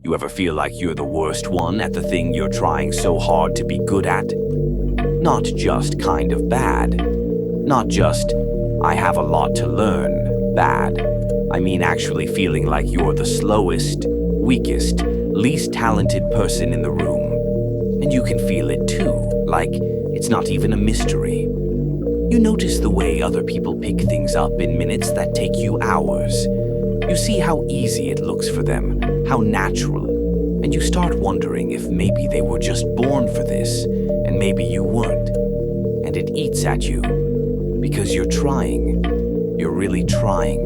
You ever feel like you're the worst one at the thing you're trying so hard to be good at? Not just kind of bad. Not just, I have a lot to learn, bad. I mean actually feeling like you're the slowest, weakest, least talented person in the room. And you can feel it too, like it's not even a mystery. You notice the way other people pick things up in minutes that take you hours. You see how easy it looks for them, how natural, and you start wondering if maybe they were just born for this, and maybe you weren't. And it eats at you, because you're trying. You're really trying.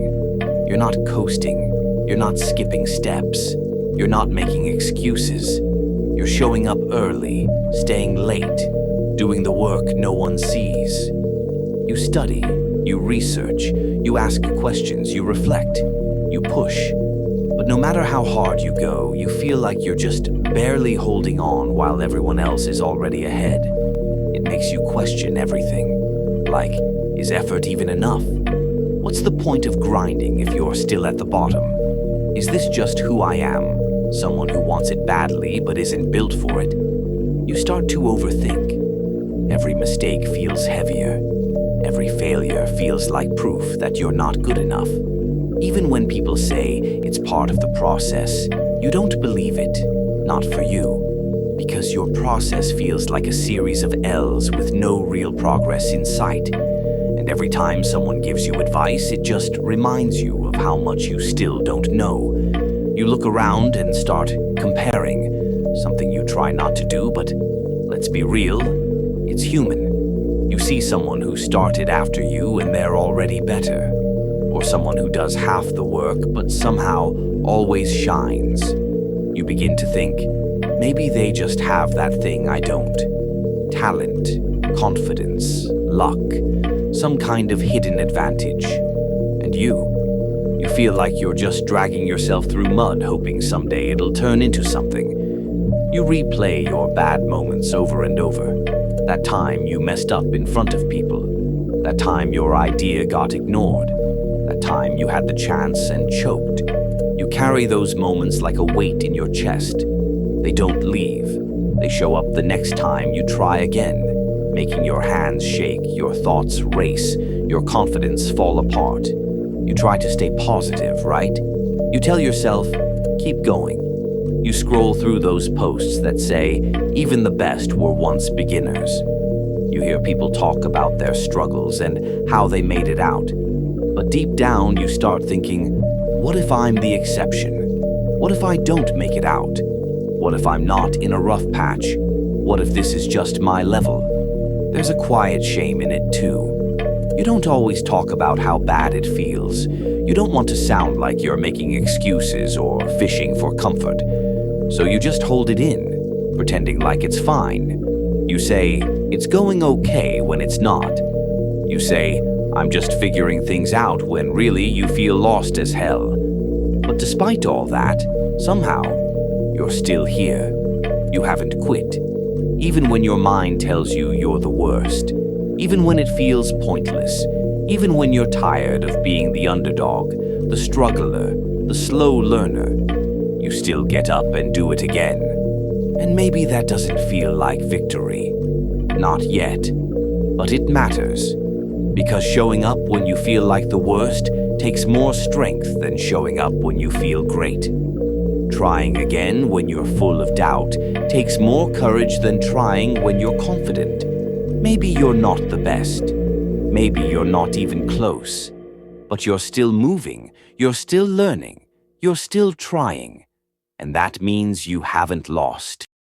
You're not coasting. You're not skipping steps. You're not making excuses. You're showing up early, staying late, doing the work no one sees. You study, you research, you ask questions, you reflect, you push. But no matter how hard you go, you feel like you're just barely holding on while everyone else is already ahead. It makes you question everything. Like, is effort even enough? What's the point of grinding if you're still at the bottom? Is this just who I am? Someone who wants it badly but isn't built for it? You start to overthink. Every mistake feels heavier. Every failure feels like proof that you're not good enough. Even when people say it's part of the process, you don't believe it. Not for you. Because your process feels like a series of L's with no real progress in sight. And every time someone gives you advice, it just reminds you of how much you still don't know. You look around and start comparing, something you try not to do, but let's be real, it's human. You see someone who started after you and they're already better. Or someone who does half the work but somehow always shines. You begin to think, maybe they just have that thing I don't. Talent, confidence, luck, some kind of hidden advantage. And you feel like you're just dragging yourself through mud hoping someday it'll turn into something. You replay your bad moments over and over. That time you messed up in front of people. That time your idea got ignored. That time you had the chance and choked. You carry those moments like a weight in your chest. They don't leave. They show up the next time you try again, making your hands shake, your thoughts race, your confidence fall apart. You try to stay positive, right? You tell yourself, keep going. You scroll through those posts that say, even the best were once beginners. You hear people talk about their struggles and how they made it out. But deep down, you start thinking, what if I'm the exception? What if I don't make it out? What if I'm not in a rough patch? What if this is just my level? There's a quiet shame in it too. You don't always talk about how bad it feels. You don't want to sound like you're making excuses or fishing for comfort. So you just hold it in, pretending like it's fine. You say, it's going okay when it's not. You say, I'm just figuring things out when really you feel lost as hell. But despite all that, somehow, you're still here. You haven't quit. Even when your mind tells you you're the worst. Even when it feels pointless. Even when you're tired of being the underdog, the struggler, the slow learner. You still get up and do it again. And maybe that doesn't feel like victory. Not yet. But it matters. Because showing up when you feel like the worst takes more strength than showing up when you feel great. Trying again when you're full of doubt takes more courage than trying when you're confident. Maybe you're not the best. Maybe you're not even close. But you're still moving. You're still learning. You're still trying. And that means you haven't lost.